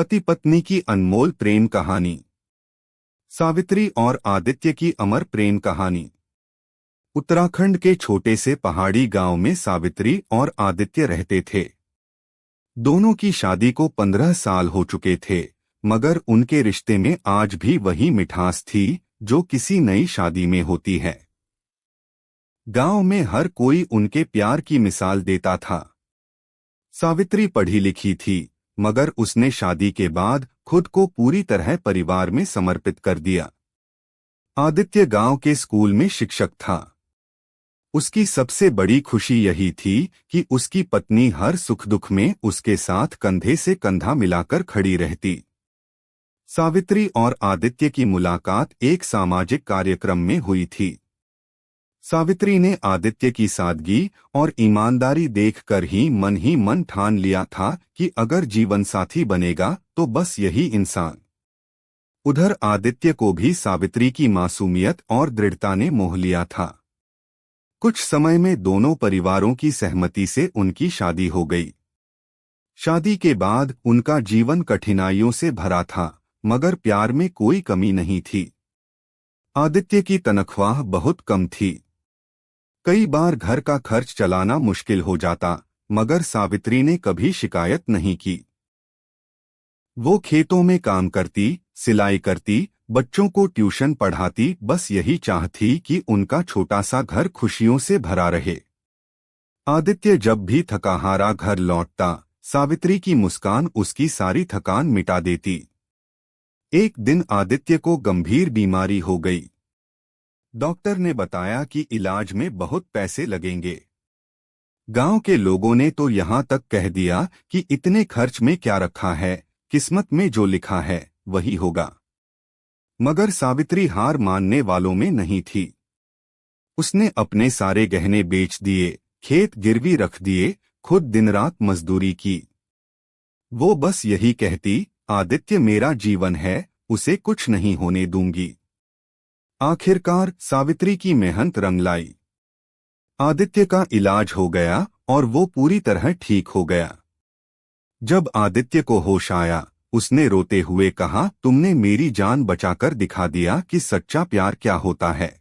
पति पत्नी की अनमोल प्रेम कहानी। सावित्री और आदित्य की अमर प्रेम कहानी। उत्तराखंड के छोटे से पहाड़ी गांव में सावित्री और आदित्य रहते थे। दोनों की शादी को 15 साल हो चुके थे, मगर उनके रिश्ते में आज भी वही मिठास थी जो किसी नई शादी में होती है। गांव में हर कोई उनके प्यार की मिसाल देता था। सावित्री पढ़ी लिखी थी, मगर उसने शादी के बाद खुद को पूरी तरह परिवार में समर्पित कर दिया। आदित्य गांव के स्कूल में शिक्षक था। उसकी सबसे बड़ी खुशी यही थी कि उसकी पत्नी हर सुख दुख में उसके साथ कंधे से कंधा मिलाकर खड़ी रहती। सावित्री और आदित्य की मुलाकात एक सामाजिक कार्यक्रम में हुई थी। सावित्री ने आदित्य की सादगी और ईमानदारी देखकर ही मन ठान लिया था कि अगर जीवन साथी बनेगा तो बस यही इंसान। उधर आदित्य को भी सावित्री की मासूमियत और दृढ़ता ने मोह लिया था। कुछ समय में दोनों परिवारों की सहमति से उनकी शादी हो गई। शादी के बाद उनका जीवन कठिनाइयों से भरा था, मगर प्यार में कोई कमी नहीं थी। आदित्य की तनख्वाह बहुत कम थी। कई बार घर का खर्च चलाना मुश्किल हो जाता, मगर सावित्री ने कभी शिकायत नहीं की। वो खेतों में काम करती, सिलाई करती, बच्चों को ट्यूशन पढ़ाती, बस यही चाह थी कि उनका छोटा सा घर खुशियों से भरा रहे। आदित्य जब भी थका हारा घर लौटता, सावित्री की मुस्कान उसकी सारी थकान मिटा देती। एक दिन आदित्य को गंभीर बीमारी हो गई। डॉक्टर ने बताया कि इलाज में बहुत पैसे लगेंगे। गांव के लोगों ने तो यहां तक कह दिया कि इतने खर्च में क्या रखा है, किस्मत में जो लिखा है वही होगा। मगर सावित्री हार मानने वालों में नहीं थी। उसने अपने सारे गहने बेच दिए, खेत गिरवी रख दिए, खुद दिन रात मजदूरी की। वो बस यही कहती, आदित्य मेरा जीवन है, उसे कुछ नहीं होने दूंगी। आखिरकार सावित्री की मेहनत रंग लाई। आदित्य का इलाज हो गया और वो पूरी तरह ठीक हो गया। जब आदित्य को होश आया, उसने रोते हुए कहा, तुमने मेरी जान बचाकर दिखा दिया कि सच्चा प्यार क्या होता है।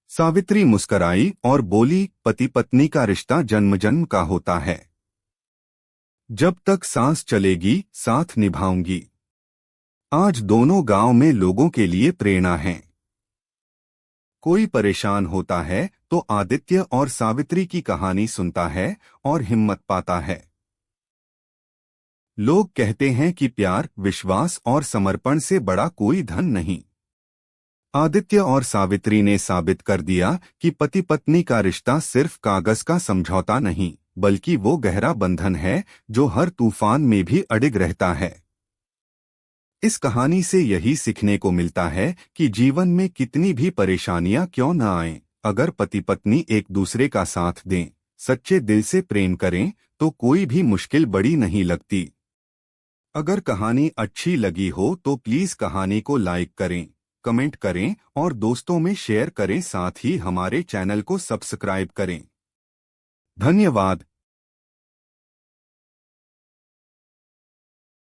सावित्री मुस्कराई और बोली, पति पत्नी का रिश्ता जन्म जन्म का होता है। जब तक सांस चलेगी साथ निभाऊंगी। आज दोनों गांव में लोगों के लिए प्रेरणा है। कोई परेशान होता है तो आदित्य और सावित्री की कहानी सुनता है और हिम्मत पाता है। लोग कहते हैं कि प्यार, विश्वास और समर्पण से बड़ा कोई धन नहीं। आदित्य और सावित्री ने साबित कर दिया कि पति पत्नी का रिश्ता सिर्फ कागज का समझौता नहीं, बल्कि वो गहरा बंधन है जो हर तूफान में भी अडिग रहता है। इस कहानी से यही सीखने को मिलता है कि जीवन में कितनी भी परेशानियां क्यों न आएं, अगर पति पत्नी एक दूसरे का साथ दें, सच्चे दिल से प्रेम करें, तो कोई भी मुश्किल बड़ी नहीं लगती। अगर कहानी अच्छी लगी हो तो प्लीज कहानी को लाइक करें, कमेंट करें और दोस्तों में शेयर करें। साथ ही हमारे चैनल को सब्सक्राइब करें। धन्यवाद।